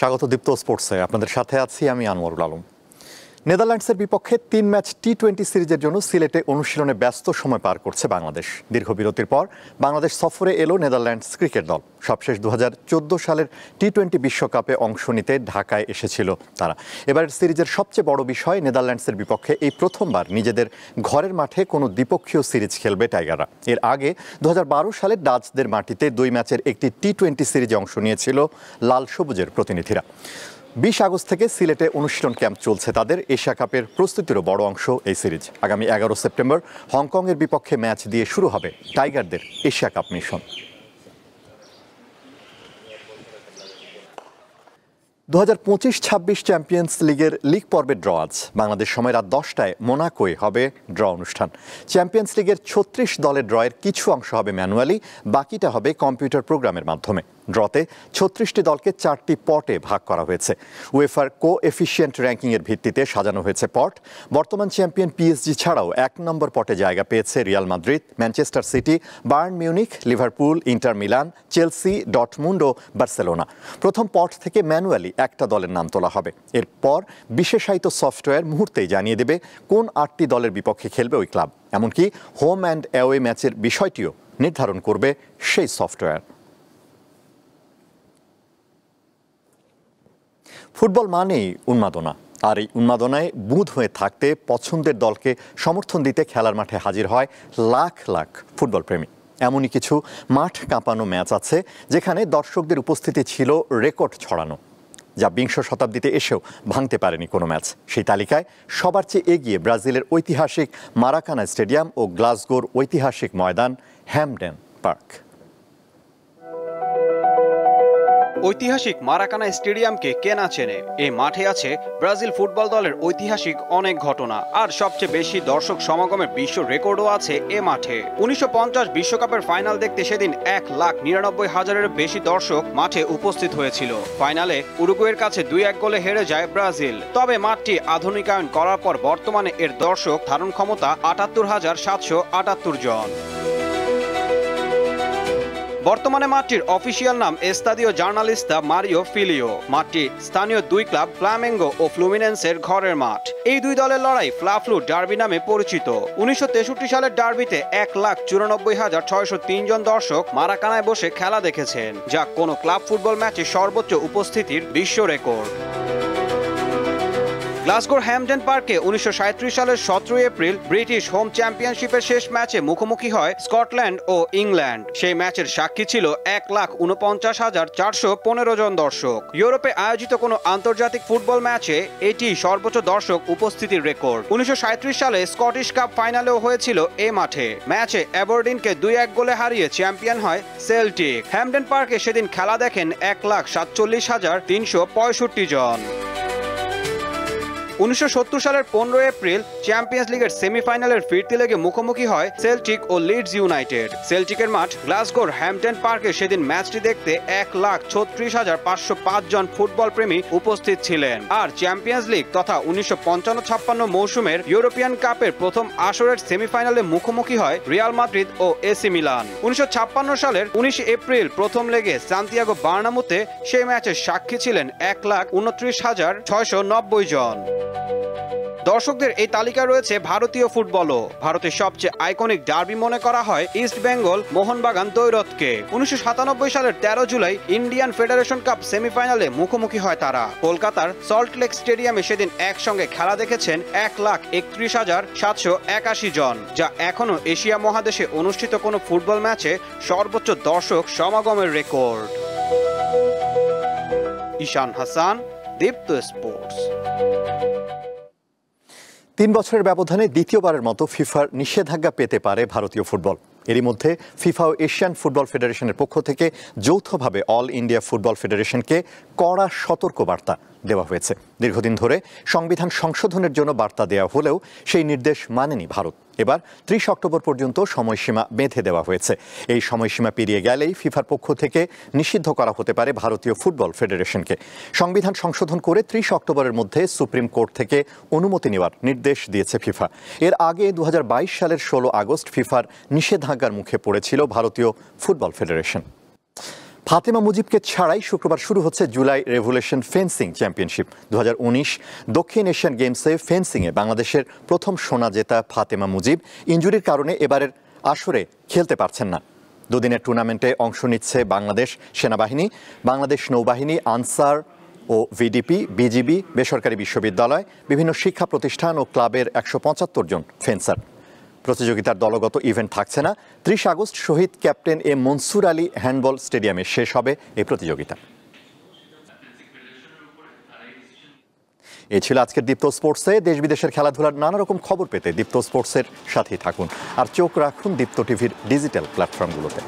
স্বাগত দীপ্ত স্পোর্টসে। আপনাদের সাথে আছি আমি আনোয়ারুল আলম। নেদারল্যান্ডসের বিপক্ষে ৩ ম্যাচ টি-20 সিরিজের জন্য সিলেটে অনুশীলনে ব্যস্ত সময় পার করছে বাংলাদেশ। দীর্ঘ বিরতির পর বাংলাদেশ সফরে এলো নেদারল্যান্ডস ক্রিকেট দল। সবশেষ 2014 সালের টি-20 বিশ্বকাপে অংশ নিতে ঢাকায় এসেছিল তারা। এবারের সিরিজের সবচেয়ে বড় বিষয়, নেদারল্যান্ডসের বিপক্ষে এই প্রথমবার নিজেদের ঘরের মাঠে কোনো দ্বিপক্ষীয় সিরিজ খেলবে টাইগাররা। এর আগে 2012 সালে ডাচদের মাটিতে 2 ম্যাচের একটি টি-20 সিরিজে অংশ নিয়েছিল লাল সবুজের প্রতিনিধিরা। 20 আগস্ট থেকে সিলেটে অনুশীলন ক্যাম্প চলছে তাদের। এশিয়া কাপের প্রস্তুতিরও বড় অংশ এই সিরিজ। আগামী 11 সেপ্টেম্বর হংকংয়ের বিপক্ষে ম্যাচ দিয়ে শুরু হবে টাইগারদের এশিয়া কাপ মিশন। 2025-26 চ্যাম্পিয়ন্স লিগের লিগ পর্বের ড্র আজ। বাংলাদেশ সময় রাত 10টায় মোনাকোয় হবে ড্র অনুষ্ঠান। চ্যাম্পিয়ন্স লিগের 36 দলের ড্রয়ের কিছু অংশ হবে ম্যানুয়ালি, বাকিটা হবে কম্পিউটার প্রোগ্রামের মাধ্যমে। ড্রতে 36টি দলকে 4টি পটে ভাগ করা হয়েছে। উয়েফার কোএফিশিয়েন্ট র্যাঙ্কিংয়ের ভিত্তিতে সাজানো হয়েছে পট। বর্তমান চ্যাম্পিয়ন পিএসজি ছাড়াও 1 নম্বর পটে জায়গা পেয়েছে Real Madrid, Manchester City, Bayern Munich, Liverpool, Inter Milan, Chelsea, Dortmund ও বার্সেলোনা। প্রথম পট থেকে ম্যানুয়ালি একটা দলের নাম তোলা হবে। এরপর বিশেষায়িত সফটওয়্যার মুহূর্তেই জানিয়ে দেবে কোন 8টি দলের বিপক্ষে খেলবে ওই ক্লাব। এমনকি হোম অ্যান্ড অ্যাওয়ে ম্যাচের বিষয়টিও নির্ধারণ করবে সেই সফটওয়্যার। ফুটবল মানেই উন্মাদনা, আর এই উন্মাদনায় বুঁদ হয়ে থাকতে পছন্দের দলকে সমর্থন দিতে খেলার মাঠে হাজির হয় লাখ লাখ ফুটবল প্রেমী। এমনই কিছু মাঠ কাঁপানো ম্যাচ আছে যেখানে দর্শকদের উপস্থিতি ছিল রেকর্ড ছড়ানো, যা 20 শতাব্দীতে এসেও ভাঙতে পারেনি কোনো ম্যাচ। সেই তালিকায় সবার চেয়ে এগিয়ে ব্রাজিলের ঐতিহাসিক মারাকানা স্টেডিয়াম ও গ্লাসগোর ঐতিহাসিক ময়দান হ্যামডেন পার্ক। ঐতিহাসিক মারাকানা স্টেডিয়ামকে কে না চেনে? এই মাঠে আছে ব্রাজিল ফুটবল দলের ঐতিহাসিক অনেক ঘটনা, আর সবচেয়ে বেশি দর্শক সমাগমের বিশ্ব রেকর্ডও আছে এ মাঠে। 1950 বিশ্বকাপের ফাইনাল দেখতে সেদিন 1,99,000-এর বেশি দর্শক মাঠে উপস্থিত হয়েছিল। ফাইনালে উরুগুয়ের কাছে 2-1 গোলে হেরে যায় ব্রাজিল। তবে মাঠটি আধুনিকায়ন করার পর বর্তমানে এর দর্শক ধারণ ক্ষমতা 78,778 জন। বর্তমানে মাঠটির অফিসিয়াল নাম এস্তাদিও জার্নালিস্তা মারিও ফিলিও। মাঠটি স্থানীয় 2 ক্লাব ফ্লামেঙ্গো ও ফ্লুমিনেন্সের ঘরের মাঠ। এই 2 দলের লড়াই ফ্লা-ফ্লু ডার্বি নামে পরিচিত। 1963 সালের ডার্বিতে 1,94,603 জন দর্শক মারাকানায় বসে খেলা দেখেছেন, যা কোনো ক্লাব ফুটবল ম্যাচে সর্বোচ্চ উপস্থিতির বিশ্ব রেকর্ড। গ্লাসগোর হ্যামডেন পার্কে 1937 সালের 17 এপ্রিল ব্রিটিশ হোম চ্যাম্পিয়নশিপের শেষ ম্যাচে মুখোমুখি হয় স্কটল্যান্ড ও ইংল্যান্ড। সেই ম্যাচের সাক্ষী ছিল 1,49,415 জন দর্শক। ইউরোপে আয়োজিত কোনো আন্তর্জাতিক ফুটবল ম্যাচে এটি সর্বোচ্চ দর্শক উপস্থিতির রেকর্ড। 1937 সালে স্কটিশ কাপ ফাইনালেও হয়েছিল এ মাঠে। ম্যাচে অ্যাবরডিনকে 2-1 গোলে হারিয়ে চ্যাম্পিয়ন হয় সেল্টিক। হ্যামডেন পার্কে সেদিন খেলা দেখেন 1,47,365 জন। 1970 সালের 15 এপ্রিল চ্যাম্পিয়ন্স লিগের সেমিফাইনালের ফিরতি লেগে মুখোমুখি হয় সেল্টিক ও লিডস ইউনাইটেড। সেল্টিকের মাঠ গ্লাসগোর হ্যামডেন পার্কে সেদিন ম্যাচটি দেখতে 1,36,505 জন ফুটবল প্রেমী উপস্থিত ছিলেন। আর চ্যাম্পিয়ন্স লিগ তথা 1955-56 মৌসুমের ইউরোপিয়ান কাপের প্রথম আসরের সেমিফাইনালে মুখোমুখি হয় রিয়াল মাদ্রিদ ও এসি মিলান। 1956 সালের 19 এপ্রিল প্রথম লেগে সান্তিয়াগো বার্নামুতে সেই ম্যাচের সাক্ষী ছিলেন 1,29,690 জন। দর্শকদের এই তালিকা রয়েছে ভারতীয় ফুটবলও। ভারতের সবচেয়ে আইকনিক ডার্বি মনে করা হয় ইস্ট বেঙ্গল মোহনবাগান দ্বৈরথকে। 1997 সালের 13 জুলাই ইন্ডিয়ান ফেডারেশন কাপ সেমিফাইনালে মুখোমুখি হয় তারা। কলকাতার সল্টলেক স্টেডিয়ামে সেদিন একসঙ্গে খেলা দেখেছেন 1,31,781 জন, যা এখনো এশিয়া মহাদেশে অনুষ্ঠিত কোনো ফুটবল ম্যাচে সর্বোচ্চ দর্শক সমাগমের রেকর্ড। ঈশান হাসান, দীপ্ত স্পোর্টস। 3 বছরের ব্যবধানে দ্বিতীয়বারের মতো ফিফার নিষেধাজ্ঞা পেতে পারে ভারতীয় ফুটবল। এরই মধ্যে ফিফা ও এশিয়ান ফুটবল ফেডারেশনের পক্ষ থেকে যৌথভাবে অল ইন্ডিয়া ফুটবল ফেডারেশনকে কড়া সতর্কবার্তা দেওয়া হয়েছে। দীর্ঘদিন ধরে সংবিধান সংশোধনের জন্য বার্তা দেওয়া হলেও সেই নির্দেশ মানেনি ভারত। এবার 30 অক্টোবর পর্যন্ত সময়সীমা বেঁধে দেওয়া হয়েছে। এই সময়সীমা পেরিয়ে গেলেই ফিফার পক্ষ থেকে নিষিদ্ধ করা হতে পারে ভারতীয় ফুটবল ফেডারেশনকে। সংবিধান সংশোধন করে 30 অক্টোবরের মধ্যে সুপ্রিম কোর্ট থেকে অনুমতি নেওয়ার নির্দেশ দিয়েছে ফিফা। এর আগে 2022 সালের 16 আগস্ট ফিফার নিষেধাজ্ঞার মুখে পড়েছিল ভারতীয় ফুটবল ফেডারেশন। ফাতেমা মুজিবকে ছাড়াই শুক্রবার শুরু হচ্ছে জুলাই রেভুলেশন ফেন্সিং চ্যাম্পিয়নশিপ। 2019 দক্ষিণ এশিয়ান গেমসে ফেন্সিংয়ে বাংলাদেশের প্রথম সোনা জেতা ফাতেমা মুজিব ইনজুরির কারণে এবারের আসরে খেলতে পারছেন না। দুদিনের টুর্নামেন্টে অংশ নিচ্ছে বাংলাদেশ সেনাবাহিনী, বাংলাদেশ নৌবাহিনী, আনসার ও ভিডিপি, বিজিবি, বেসরকারি বিশ্ববিদ্যালয়, বিভিন্ন শিক্ষা প্রতিষ্ঠান ও ক্লাবের 175 জন ফেন্সার। প্রতিযোগিতার দলগত ইভেন্ট থাকছে না। 30 আগস্ট শহীদ ক্যাপ্টেন এ মনসুর আলী হ্যান্ডবল স্টেডিয়ামে শেষ হবে এই প্রতিযোগিতা। এই ছিল আজকের দীপ্ত স্পোর্টসে। দেশ বিদেশের খেলাধুলার নানা রকম খবর পেতে দীপ্ত স্পোর্টসের সাথেই থাকুন আর চোখ রাখুন দীপ্ত টিভির ডিজিটাল প্ল্যাটফর্মগুলোতে।